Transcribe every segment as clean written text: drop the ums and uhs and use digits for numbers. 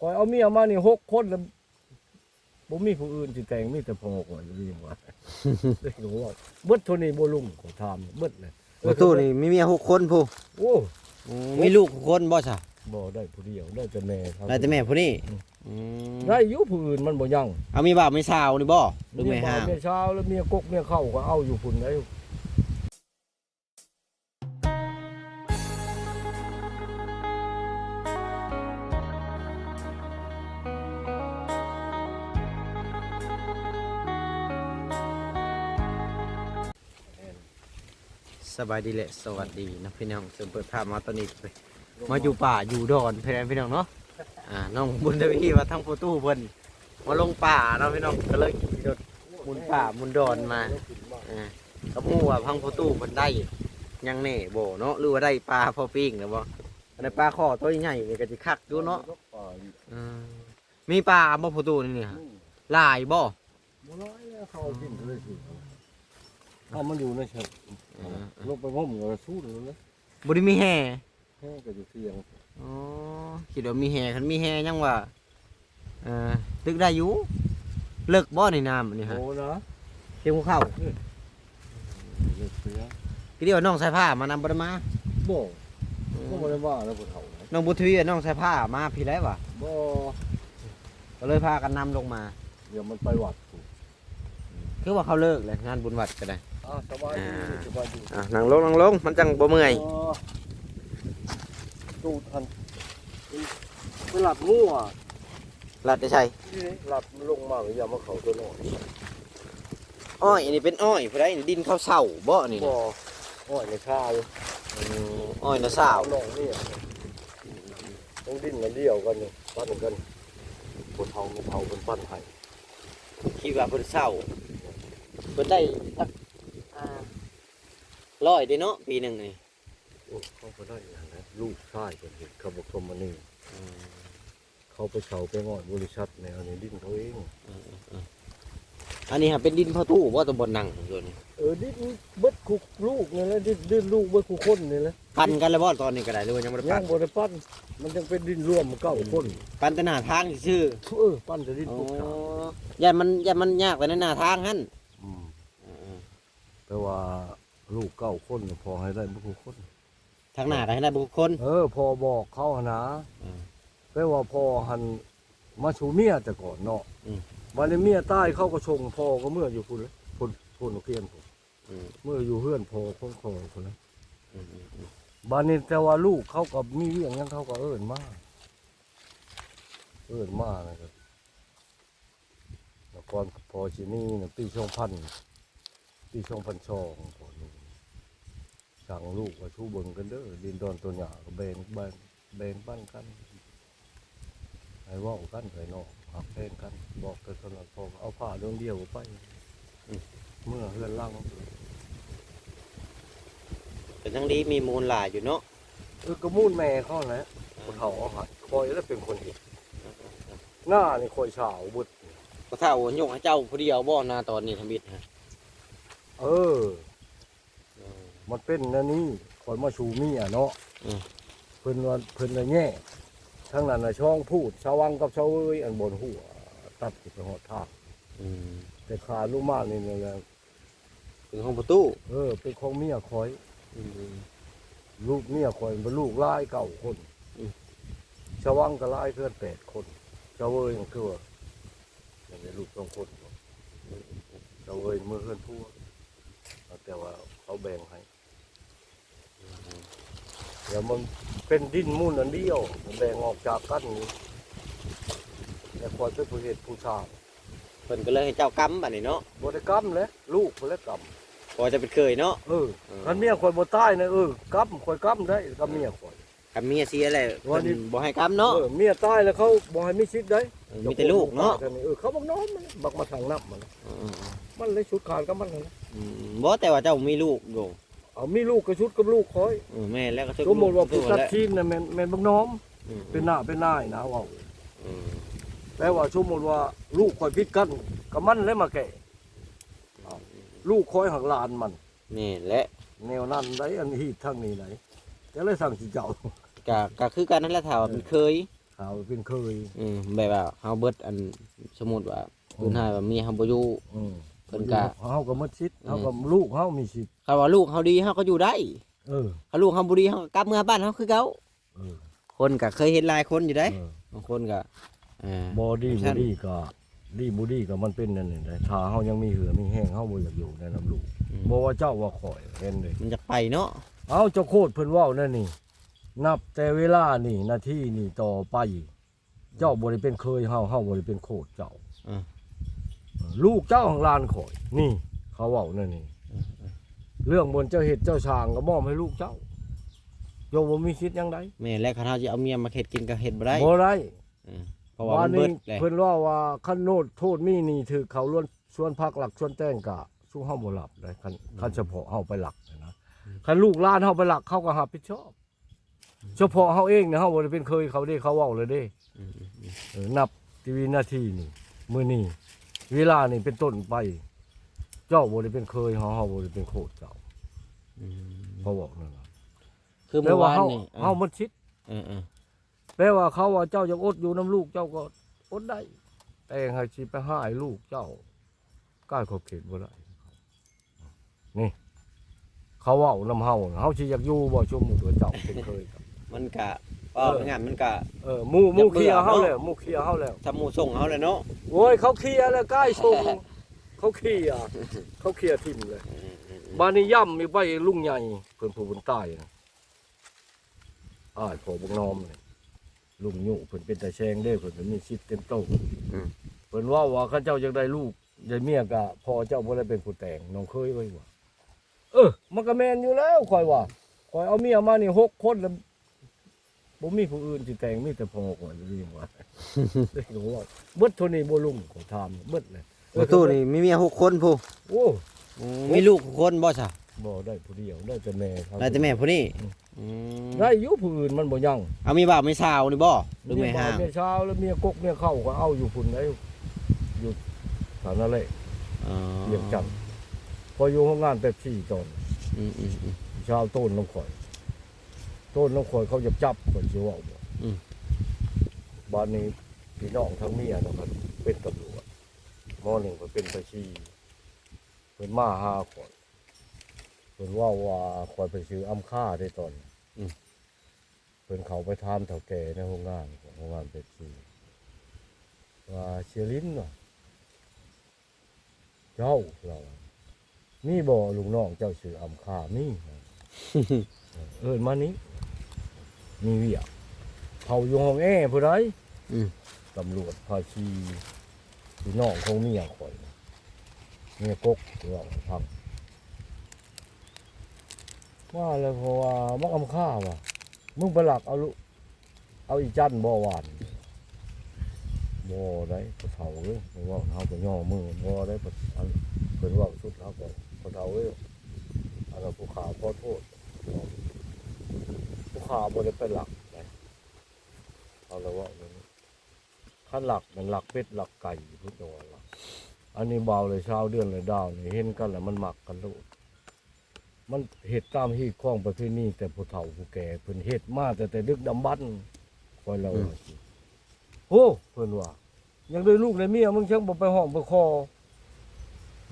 คอยเอาเมียมานี่6 คนแล้วบ่มีผู้อื่นสิแต่งมีแต่พ่อข่อยเรียกว่าเด้อว่าเบิดเท่านี้บ่ลุงขอถามเบิดเลย ประตูนี่มีเมีย6 คนผู้ โอ้ มีลูก6 คนบ่ซะ บ่ได้ผู้เดียวได้แต่แม่ครับ ได้แต่แม่ผู้นี้ได้อยู่ผู้อื่นมันบ่ยัง เอามีบ่าวมีสาวนี่บ่หรือแม่ห้าง เมียเช้าแล้วเมียกกเมียเข้าก็เอาอยู่พุ่นได้สบายดีแหละสวัสดีนะพี่น้องเสริมเปิดภาพมาตอนนี้มาอยู่ป่าอยู่ดอนพี่น้องเนาะน้องบุญทวีว่าทั้งโฟตู้เพิ่นมาลงป่าเนาะพี่น้องก็เลยขี่รถมุนป่ามุนดอนมากับหมู่ว่าพังโฟตู้เพิ่นได้ยังแน่บ่เนาะหรือว่าได้ปลาพอปิ้งหรือบ่ได้ปลาข้อตัวใหญ่นี่ก็สิคักอยู่เนาะมีปลาบ่โฟตู้นี่ฮะหลายบ่ บ่ร้อยแล้วเขากินเลยสิเอามันอยู่ในเชิงลงไปงมก็สู้เลยนะ บ่ได้มีแห่ แค่ก็อยู่เสียง อ๋อคิดว่ามีแห่คันมีแห่ยังว่าตึกได้อยู่เลิกบ่ในน้ำนี่ฮะ โอ้นะ เกี่ยวเข้า เลิกเสีย คิดว่าน้องสายผ้ามานำบ่ได้มา บ่ก็บ่ได้ว่าแล้วบ่เฒ่านะ น้องบุญทวีน้องสายผ้ามาพี่แล้ววะ บ่ ก็เลยพากันนำลงมา เดี๋ยวมันไปวัดกู คือว่าเขาเลิกเลยงานบุญวัดก็ได้ สบายดีสบายดี นั่งลงมันจังบ่เมื่อย ตูดอันไปหลับงูอ่ะ ลัดได้ใช่ หลับลงมาอย่ามาเขาตัวน้อย อ้อยนี่เป็นอ้อยผู้ใดนี่ดินข้าวเสาบ่นี่ บ่อ้อยในชาอยู่ อ้อยนะสาว น้องนี่ต้องดิ้นมาเดียวกันนี่ปั้นกันปวดเท้าไม่เท้าเป็นปั้นให้ คิดว่าเพิ่นเศร้าเพิ่นได้สักร้อยเด้เนาะปีหนึงนี่ โอ้เขาก็ได้อย่างนั้นลูกชายเป็นเห็นเขาบอกสมมานี่เขาไปเช่าไปงอดบริษัทในอันนี้ดิ้นเขาเอง อันนี้ฮะเป็นดินพ่อตู้บ่ตำบลนั่งตัวนี้ ดิ้นเบิดคุกลูกนี่แหละดิ้นลูกเบิดคุกคนนี่แหละ พันกันแล้วบ่ตอนนี้ก็ได้หรือว่ายังบ่ได้ ย่า พั ง น บริปั้นมันยังเป็นดิ้นร่วม9 คน ปันแตหนาทางซื่อ ปั้นจะดิ้น อ๋ คุกขา อย่ามันยากแต่ในหน้าทางหั่น แต่ว่าลูก9 คนพอให้ได้บุคคล ทางหน้าก็ให้ได้บุคคล พอบอกเขาหนนะ อืม แต่ว่าพอหันมาชูเมียแต่ก่อนเนาะวันนี้เมียใต้เขาก็ชงพอก็เมื่ออยู่คุณพุ่นเคียนผมเมื่ออยู่เฮือนพอของคอคนนะบ้านนี้แต่ว่าลูกเขากับมีเรื่องยังเขาก็เอิ้นมานะครับแล้วก่อนพอชินี่นะปี2002ก่อนนี้สั่งลูกว่าชูเบิ่งกันเด้อดินดอนตัวหยาก็แบ่งปั้นกันให้เว้ากันไผเนาะหักแพงกันบอกกันตลอดพอเอาผ้าเรื่องเดียวไปเมื่อเฮือนล่าง เป็นทั้งดีมีมูลหลายอยู่เนาะ กระมูลแม่เขาแหละคนเขาเอาหัดคอยแล้วเป็นคนเห็นหน้านี่คอยเฉาบุด ก็เท่ายกให้เจ้าผู้เดียวบ่นาตอนนี้ทำบิดฮะ มันเป็นนั่นนี่คอยมาชูเมียเนาะเพิ่นว่าแง่ทั้งนั้นน่ะช่องพูดชาววังกับชาวเอ้ยอันบนหัวตัดไปหอดทางแต่ขาลูกมากนี่เนี่ย เป็นห้องประตู เป็นของเมียคอยลูกเมียคอยเป็นลูกหลาย9 คนชาววังก็หลายเพื่อน8 คนชาวเอ้ยคือว่าอย่างนี้ลูก2 คนชาวเอ้ยเมื่อเพื่อนทั่วแต่ว่าเขาแบ่งให้เดี๋ยวมันเป็นดินมุ่นอันเดียวแบ่งออกจากกันนี่แต่คอยเป็นผู้เหตุผู้ชา เพิ่นก็เลยให้เจ้ากำบัดนี้เนาะ บริกรรมเลยลูกคนละกรรม พอจะเป็นเคยเนาะ คันเมียคอยบ่ตายนะกรรมคอยกรรมได้กับเมียคอย กับเมียเสียแหละเพิ่นบ่ให้กำเนาะ เมียตายแล้วเขาบ่ให้มีชิดได้ มีแต่ลูกเนาะ เขาบอกน้องมันบักมาทางน้ำมันเลยชุดขาดกับมันนะ บ่แต่ว่าเจ้ามีลูกอยู่ เอามีลูกก็ชุดกับลูกคอย แม่แล้วก็ สมมติว่าผู้ตัดชิ้นน่ะแม่นบักน้อมเป็นหน้าเป็นนายนะว่าแปลว่าสมมติว่าลูกคอยพิดกันกับมันแล้วมาแก่ลูกคอยหักลานมัน นี่แหละ แนวนั้นได้อันฮีทางนี้ไหนจะเลยสั่งสิเจ้า ก็คือกันนั่นแหละถ้าว่ามันเคย ข่าวเป็นเคย แบบว่าเฮาเบิดอันสมมุติว่าปืนหายว่าเมียเฮาบ่อยู่ เพิ่นก็ เฮาก็หมดสิทธิ์เฮาก็ลูกเฮามีสิทธิ์ คันว่าลูกเฮาดีเฮาก็อยู่ได้ เออ คันลูกเฮาบ่ดีเฮาก็กลับเมืองบ้านเฮาคือเก่า เออ คนก็เคยเห็นหลายคนอยู่เด้ เออบ างคนก็บ่ดี ใช่ บ่ดีก็บ่ดีก็มันเป็นนั่นนี่แหละถ้าเฮายังมีเหือมีแห้งเฮาบ่อยากอยู่ในน้ำลูกบ่ว่าเจ้าว่าข่อยเห็นเด้ มันจะไปเนาะ เอาเจ้าโคตรเพิ่นเว้านั่นนี่ นับแต่เวลานี่นาทีนี่ต่อไป เจ้าบ่ได้เป็นเคยเฮาบ่ได้เป็นโคตรเจ้าลูกเจ้าของลานข่อย นี่ เขาเว้านั่นนี่เรื่องบนเจ้าเฮ็ดเจ้าสร้างก็มอบให้ลูกเจ้าโยบ่มีสิทธิ์หยังใด แม่และคันเฮาสิเอาเมียมาเฮ็ดกินก็เฮ็ดบ่ได้ บ่ได้ เพราะว่ามันเบิดแหละ เพิ่นว่าคันโนดโทษมีนี่ถือเขาล้วนส่วนพักหลักส่วนแต้งกะสู้เฮาบ่รับได้คันเฉพาะเฮาไปหลักนะคันลูกหลานเฮาไปหลักเขาก็รับผิดชอบ เฉพาะเฮาเองเนี่ยเฮาบ่ได้เป็นเคยเขาเด้เขาเว้าเลยเด้นับทีวินาทีนี่มื้อนี้เวลานี่เป็นต้นไป เจ้าบ่ได้เป็นเคยเฮาบ่ได้เป็นโคตรเจ้าเขาบอกนั่นล่ะ คือ แปล เมื่อ ว่าว าน เฮา นี่ เฮามันชิด เออ แปลว่าเขาว่าเจ้ายังอดอยู่น้ำลูกเจ้าก็อดได้ แต่ให้สิไปหายลูกเจ้าก้ายขอบเขตบ่ได้นี่เขาเว้านำเฮาสิอยากอยู่บ่ชมหมู่ตัวเจ้าเป็นเคยครับ มันก็ว่าง่ายมันก็ หมู่เคลียร์เฮาแล้วหมู่เคลียร์เฮาแล้ว ถ้าหมู่ส่งเฮาเลยเนาะ โอ้ยเขาเคลียร์แล้วใกล้ชงเขาเคลียร์ทิ่มเลยบ้านนี้ย่ำมีใบลุงใหญ่เพิ่นผู้บนใต้นะอ้ายพอบ่งนอมเลยลุงยุเพิ่นเป็นตาแชงเด้เพิ่นเป็นมีชิดเต็มโตะเพิ่นว่าเขาเจ้าอยากได้ลูกได้เมียก็พอเจ้าบ่ได้เป็นผู้แต่งน้องเคยไว้ว่ามันก็แม่นอยู่แล้วข่อยว่าข่อยเอาเมียมานี่6คนแล้วบ่มีผู้อื่นสิแต่งมีแต่พ่อข่อยเรียกว่าเด้ก็ว่าเบิดเท่านี้บ่ลุงขอถามเบิดเลย ประตูนี่มีเมีย6คนผู้ โอ้ มีลูก6คนบ่ซะ บ่ได้ผู้เดียวได้แต่แม่เขา ได้แต่แม่ผู้นี้ ได้อยู่ผู้อื่นมันบ่ยัง เอามีบ่าวมีสาวนี่บ่หรือแม่ห้าง เมียเช้าแล้วเมียกกเมียเข้าก็เอาอยู่พุ่นได้อยู่ฐานะเลย อ๋อ เรียงจันทน์พออยู่ห้องงานแบบ4ตอน อืม เช้าต้นน้องข่อยเขาจะจับเพิ่นสิเว้าบ่บ้านนี้พี่น้องทั้งเมียเนาะครับเป็นตำรวจหม้อหนึ่งก็เป็นตาชีเพิ่นมาหาข่อยเพิ่นว่าข่อยไปซื้ออ้ำค่าได้ตอนเพิ่นเขาไปถามเฒ่าแก่ในโรงงานเป็ดชีว่าเชียรินว่ะเจ้าเรามีบ่ลุงน้องเจ้าซื้ออ้ำค่ามี มานี้มีเวียกเขาอยู่ห้องแอร์ผู้ใดตำรวจพาชีพี่น้องของเมียข่อยเมียกกเราพังว่าแล้วเพราะว่ามักอำค่าว่ะมึงไปหลักเอาอีจันบ่หวานบ่ได้ปะเฒ่าเอ้ยเพราะว่าเฮาก็ย่อมือบ่ได้ปะเพิ่นว่าสุดเฮาก็ปะเฒ่าเอ้ยอันนั้นผู้ขาขอโทษผู้ขาบ่ได้ไปหลักได้เอาละว่าอย่างนี้คันหลักมันหลักเป็ดหลักไก่พุทธเจ้าว่าหลักอันนี้เบาเลยเช้าเดือนเลยดาวนี่เห็นกันแล้วมันมักกันโลดมันเฮ็ดตามฮีดข้องประเพณีแต่ผู้เฒ่าผู้แก่เพิ่นเฮ็ดมาแต่ดึกดำบรรพ์คอยเราว่าสิโอ้เพิ่นว่ายังได้ลูกได้เมียมึงจังบ่ไปห้องไปคอ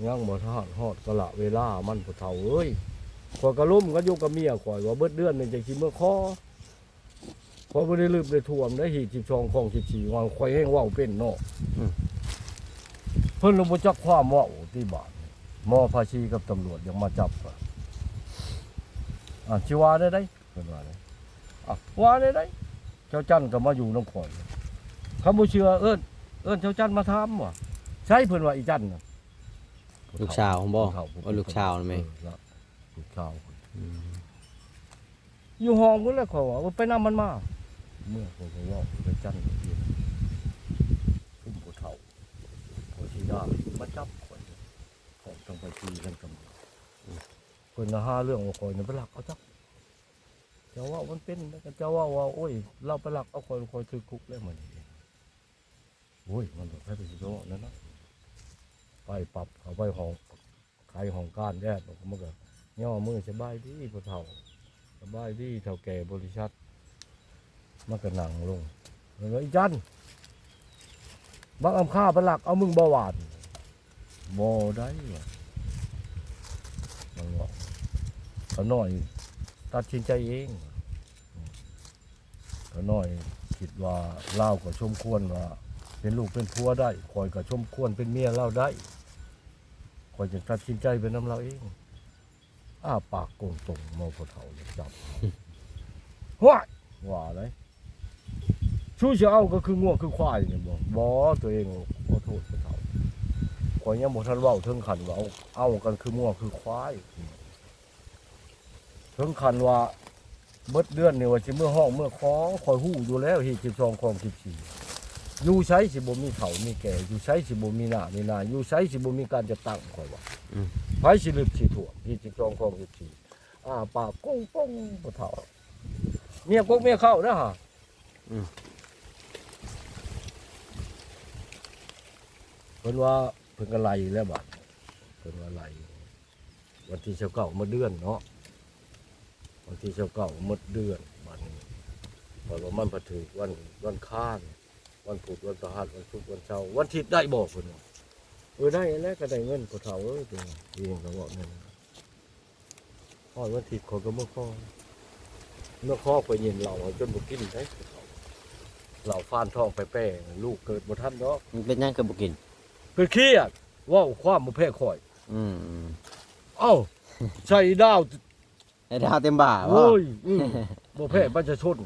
ยังบ่ทอดฮอดกะละเวลามันผู้เฒ่าเอ้ยข่อยก็ล้มกันอยู่กับเมียข่อยว่าเบิดเดือนนึงจังสิเมื่อคอข่อยบ่ได้ลืมได้ท่วมได้หีด12ของ14วางข่อยแฮงเว้าเป็นเนาะเพิ่นลงบ่จักความเว้าที่บ้านหมอภาชีกับตำรวจยังมาจับชิว่าได้เพิ่นว่าเลยว่าได้เจ้าจันก็มาอยู่น้ำข่อยเขาบ่เชื่อเอิ้นเจ้าจันมาถามว่าใช่เพิ่นว่าอีจันน่ะ ลูกสาวของบ่ว่าลูกสาวนั่นแม่ ลูกสาวอยู่ห้องพุ่นแหล้วเขาว่าไปนำมันมาเมื่อผมก็ว่าไปจันทร์เองพุ่มผู้เฒ่าผู้ที่ได้มาจับข่อยของต้องไปตีกันกับเพิ่นน่ะหาเรื่องเอาข่อยนี่ไปลักเอาจักเจ้าว่ามันเป็นแล้วก็เจ้าว่าโอ้ยเราไปลักเอาข่อยถือคุกแล้วมันโอ้ยมันบ่ให้ไปสิโตนั่นนะไปปรับเอาไปห้องขายห้องการแยกมันก็ย่อมือสบายดีผู้เฒ่าสบายดีเฒ่าแก่บริษัทมันก็นั่งลง อีจันบักอำค่าเป็นหลักเอามึงเบาหวานบ่ได้ว่ะมันบอกเขาน้อยตัดสินใจเองเขาน้อยคิดว่าเล่าก็ชมควรว่าเป็นลูกเป็นผัวได้คอยก็ชมควรเป็นเมียเล่าได้คอยจะตัดสินใจเป็นน้ำเราเองปากโกงตรงมองพอเฒ่าเลยจับว่าอะไรชู้จะเอาก็คือง่วงคือควายเนี่ยบอกบอตัวเองขอโทษพอเฒ่าคอยยังบอกท่านว่าถึงขันว่าเอากันคือง่วงคือควายถึงขันว่าเบิดเดือนเนี่ยว่าจะเมื่อห้องเมื่อคอคอยหู้อยู่แล้วที่12 ของ 14อยู่ใช้สิบ่มีเฒ่ามีแก่อยู่ใช้สิบ่มีหน้ามีนาอยู่ใช้สิบ่มีการจะตั้งคอยว่าไผสิลึกสิถ่วงที่12 ของ 14ปากก้งป้งพอเฒ่าเมียกกเมียเข้านะฮะเพิ่นว่าเพิ่นก็ไล่แล้วบัดเพิ่นว่าไล่วันที่29มื้อเดือนเนาะวันที่29มื้อเดือนบัดนี้เพราะว่ามันบ่ถึงวันค้านวันพุธวันพฤหัสวันศุกร์วันเสาร์วันอาทิตย์ได้บ่เพิ่นว่าได้แล้วก็ได้เงินผู้เฒ่าเด้อเองก็บอกนั่นวันอาทิตย์เขาก็บ่พอเมื่อคอไปเย็นเหล้าจนบ่กินได้เหล้าฟานท้องไปแป้ลูกเกิดบ่ทันดอก มันเป็นหยังคือบ่กิน คือเครียดว่าความบ่แพ้ข่อยเอ้าใส่ดาว ไอ้ดาวเต็มบ่าบ่ โอ้ยบ่แพ้ประชาชน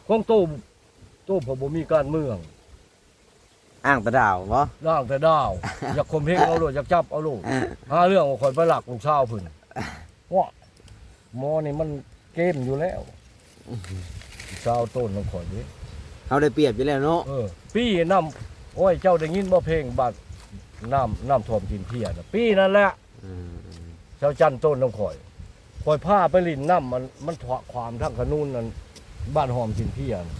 ของโตพอบ่มีการเมือง อ้างแต่ดาวบ่ ร่างแต่ดาว อยากข่มเหงเอาโลดอยากจับเอาโลดหาเรื่องว่าข่อยไปหลักลูกสาวเพิ่นว่าหมอนี่มันเกมอยู่แล้วชาวต้นของข่อยนี่ เฮาได้เปรียบอยู่แล้วเนาะ พี่น้ำโอ้ยเจ้าได้ยินบ่เพลงบัดน้ำท่วมกินเพียน่ะปีนั่นแหละเจ้าจันต้นของข่อยพาไปลินน้ำมันถะความทั้งขนุนนั่นบ้านหอมกินเพียน่ะ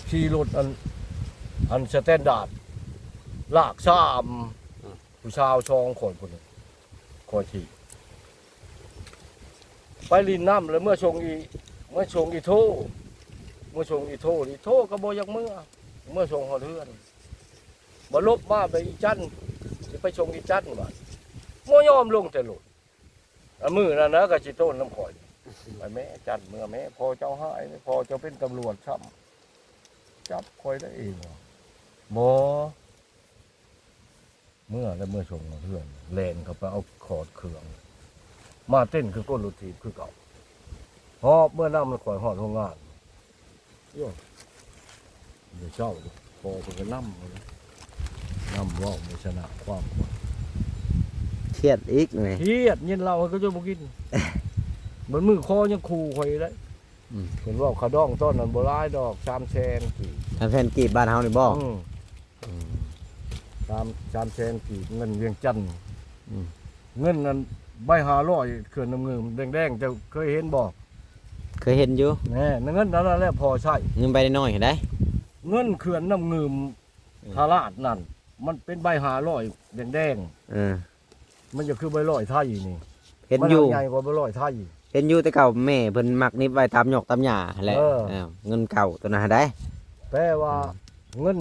ขี่รถอันสแตนดาร์ดลากซ้ำผู้ชาวชองคนคนนึงคอยขี่ไปลินน้ำแล้วเมื่อชงอีโทก็บ่อยากเมื่อชงหอดเฮือนบ่ลบมาไปอีจันสิไปชงอีจันบาดบ่ยอมลงแต่โลดมื้อนั้นนะก็สิโต้นน้ำข่อยไปแม่จันเมื่อแม่พอเจ้าหายพอเจ้าเป็นตำรวจซ้ำจับข่อยได้เองบ่เมื่อชงเฮือนแล่นเข้าไปเอาขอดเครื่องมาเต้นคือก้นรถถีบคือเก่าฮอบเมื่อน้ำมันข่อยฮอดโรงงานโย่เดี๋ยวเจ้าพอเป็นน้ำว่าวไม่ชนะความ เครียดอีกหน่อย เครียดเย็นเราก็จะบ่กินเหมือนมือคอยังคูข่อยได้เห็นว่าขาดองต้นนั้นบ่ร้ายดอก3 แสนกี่ ทำแฟนกีบบ้านเฮานี่บ่3 แสนกี่เงินเวียงจันทน์เงินนั้นใบ500เขื่อนน้ำเงิมแดงๆจะเคยเห็นบ่ เคยเห็นอยู่ แน่เงินนั้นแหละพอใช้ เงินไปได้น้อยเห็นได้ เงินเขื่อนน้ำเงิมทาราดนั่นมันเป็นใบ500แดงมันจะคือใบร้อยไทยนี่ เห็นอยู่ มันใหญ่กว่าใบร้อยไทย เห็นอยู่แต่เก่าแม่เพิ่นมักนิบไว้ตามหยอกตามหญ้าแหละเงินเก่าตัวนั้นได้แปลว่าเงิน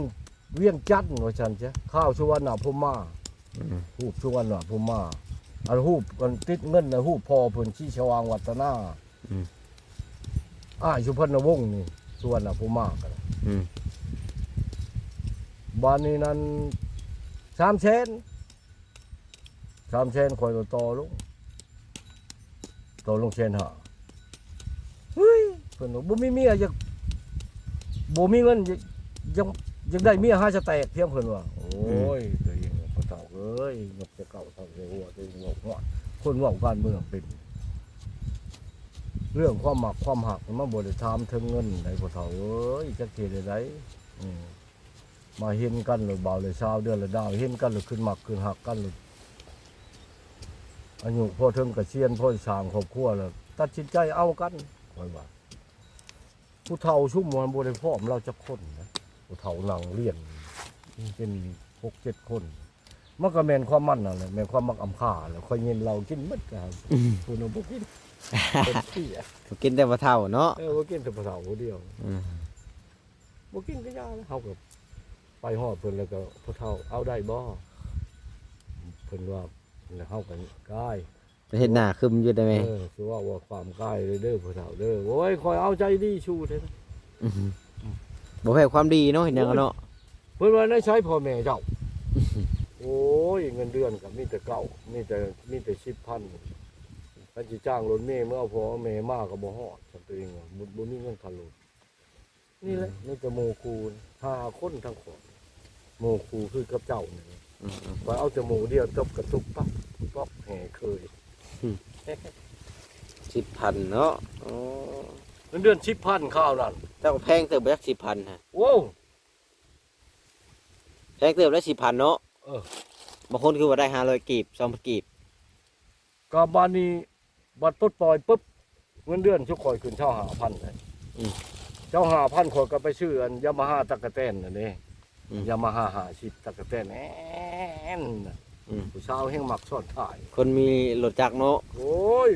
เวียงจันทน์ว่าฉันจ้ะข้าวสุวรรณภูมิมาฮูบสุวรรณภูมิมาอันฮูบมันติดเงินนะฮูบพอเพิ่นชี้ชวางวัฒนาสุพรรณวงศ์นี่สุวรรณภูมิมากันบ้านนี้นั้น3 แสนคอยต่อลงแสน 5เฮ้ยเพิ่นบ่มีเมียอยากบ่มีเงินยังได้เมีย5 สแต็กเพียงเพิ่นว่าโอ้ยตัวเองพ่อเฒ่าเอ้ยยกจะเก่าเฒ่าเลยหัวตัวเองงอกคนเว้าการเมืองเป็นเรื่องความหมักความหักมันบ่ได้ถามถึงเงินได้พ่อเฒ่าเอ้ยจักสิได้มาเห็นกันหรือเบาเลยเช้าเดือนละดาวเห็นกันหรือขึ้นหมักขึ้นหักกันหรืออายุพ่อถึงกระเชียนพ่อสร้างครอบครัวแล้วตัดสินใจเอากันค่อยว่าผู้เฒ่าชุ่มมันบ่ได้พร้อมเราจะคนนะผู้เฒ่านั่งเรียนเป็น 6-7 คนมันก็แม่นความมันนั่นแหละแม่นความมักอำค่าแล้วค่อยเงินเรากินหมดกันผู้นั้นบ่กินเป็นเสีย กินแต่บ่เท่าเนาะบ่กินแต่ผู้เฒ่าผู้เดียว บ่กินก็ยาแล้วเฮาก็ไปฮอดเพิ่นแล้วก็ผู้เฒ่าเอาได้บ่เพิ่นว่าแล้วเฮาก็กาย จะเห็นหน้าคึมอยู่ได้ไหม สิว่าความกายเด้อผู้เฒ่าเด้อโอ้ยคอยเอาใจดีชูเด้อ บ่แพ้ความดีเนาะเห็นหยังกันเนาะ เพิ่นว่าได้ใช้พ่อแม่เจ้าโอ้ยเงินเดือนก็มีแต่เก่ามีแต่10,000ถ้าสิจ้างรถเมล์เมื่อเอาพ่อเอาแม่มาก็บ่ฮอดซั่นตัวเองว่าบ่มีเงินค่ารถนี่แหละนี่จะโมคูณ5คนทั้งคนโมคูคือกับเจ้านี่คอยเอาแต่หมูเดียวตบกระตุกปั๊บปั๊บแห่เคย 10,000เนาะอ๋อ เงินเดือน10,000ข้าวนั่น เจ้าก็แพงเติบไปจัก10,000ฮะ โว้ว แพงเติบได้10,000เนาะ เออ บางคนคือว่าได้500กีบ2,000กีบ ก็บานนี้บัดปลดปล่อยปุ๊บเงินเดือนชุกข่อยขึ้นเช่า5,000เลยเช่า5,000ข่อยก็ไปซื้ออันยามาฮ่าตะกะแตนอันนี้ยามาฮ่า50ตะกะแตนแอนผู้สาวแห่งมักซ่อนถ่าย คนมีรถจักรเนาะ โอ้ย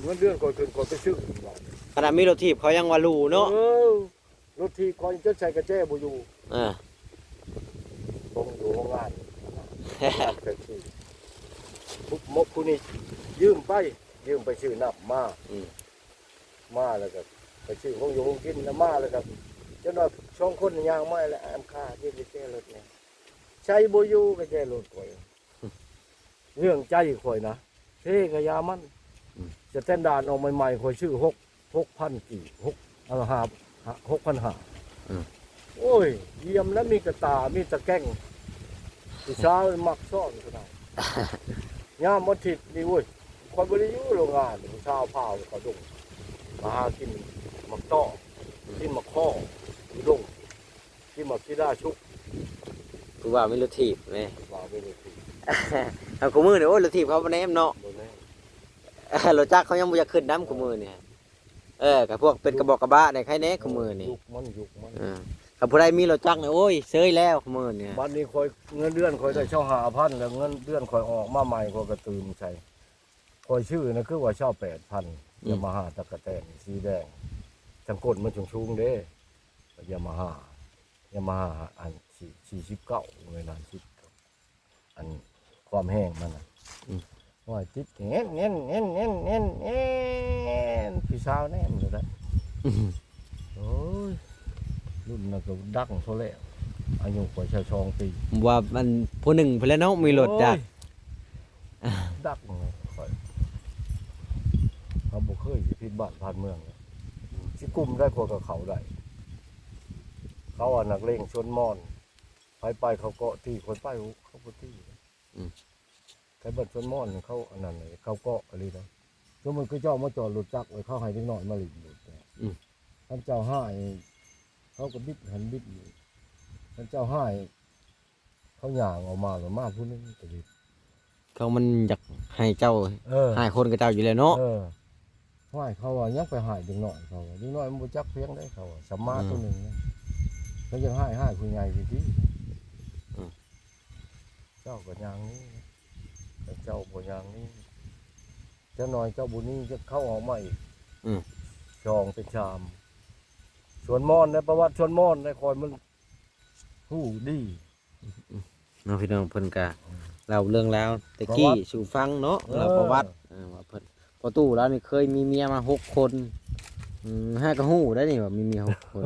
เงินเดือนข่อยขึ้นข่อยไปซื้อ ขนาดมีรถถีบเขายังว่ารู้เนาะ เออรถที่ข่อยจะใช้กระแจบ่อยู่ อ่า ตรงอยู่โรงงานแท็กซี่ปุ๊บมกผู้นี้ยืมไปซื้อน้ำมาแล้วก็ไปซื้อของอยู่ของกินแล้วมาแล้วก็จนว่าช่องคนย่างไม้แล้วอำค่าที่ไปแก้รถเนี่ยใช้บ่อยู่ก็แก้รถข่อยเรื่องใจข่อยนะเท่กะยามันจะแต่นดานออกใหม่ๆข่อยชื่อ6,000กี่6,500โอ้ยเยี่ยมแล้วมีกระตามีตะแก้งผู้ชายมักซ่อนก็ได้ยามอาทิตย์นี่เว้ยคนบ่ได้อยู่โรงงานผู้ชายพาเขาดงมาหากินมักต้อกินมักข้ออยู่ดงกินมักกีดาชุก คือว่ามีรถถีบแม่ ว่าไม่ได้สิ เอากูมือเนี่ยโอ้ยรถถีบเขาบ่แน่เนาะ บ่แน่ รถจักรเขายังบ่อยากขึ้นน้ำกูมือเนี่ยกับพวกเป็นกระบอกกระบะเนี่ยใครแน่กูมือนี่ ยุกมัน กับผู้ใดมีรถจักรเนี่ยโอ้ยเซยแล้วกูมือเนี่ย บัดนี้ข่อยเงินเดือนข่อยได้เช่า5,000แล้วเงินเดือนข่อยออกมาใหม่ข่อยก็ตื่นใช่ข่อยชื่อนะคือว่าเช่า8,000ยามาฮ่าตะกะแตนสีแดงจังกดมันสูงๆเด้ยามาฮ่อัน49เลยนะ10อันความแห้งมันน่ะว่าติดเงี้ยพี่สาวแน่นเลยนะโอ้ยรุ่นนั้นก็ดังโซแล้วอายุข่อยชองปี ว่ามันผู้หนึ่งเพิ่นแหล้วเนาะมีรถจักร ดักเลยข่อยเขาบ่เคยสิผิดบ้านผ่านเมืองเลยสิกลุ่มได้กว่ากับเขาได้เขาอ่ะนักเลงชนมอนไปเขาเกาะที่คนไปเขาบ่ที่ใครบัดชนมอนเขาอันนั้นเลยเขาเกาะอะไรนะสมมุติคือเจ้ามาจอดรถจักรไว้เขาให้เด็กน้อยมาหลินรถท่านเจ้าให้เขาก็บิดหันบิดอยู่ท่านเจ้าให้เขาย่างออกมาแล้วมาผู้นึงก็ดิ เขามันอยากให้เจ้า เออ ให้คนกับเจ้าอยู่แล้วเนาะ ห้อยเขาว่ายังไปหายดึงหน่อยเขาว่าดึงหน่อยมันบ่จักเพียงได้เขาว่าสมมาตัวหนึ่งนะเขายังให้ผู้ใหญ่ที่เจ้าก็อย่างนี้แต่เจ้าบ่อย่างนี้เจ้าหน่อยเจ้าบุญนี้จะเข้าออกมาอีกชองเป็นชามชวนมอนในประวัติชวนมอนในคอยมันหู้ดี น้องพี่น้องเพิ่นกะเราเรื่องแล้วตะกี้สู่ฟังเนาะเราประวัติว่าเพิ่นพอตู้แล้วนี่เคยมีเมียมา6 คน5ก็ฮู้ได้นี่ว่ามีเมีย6 คน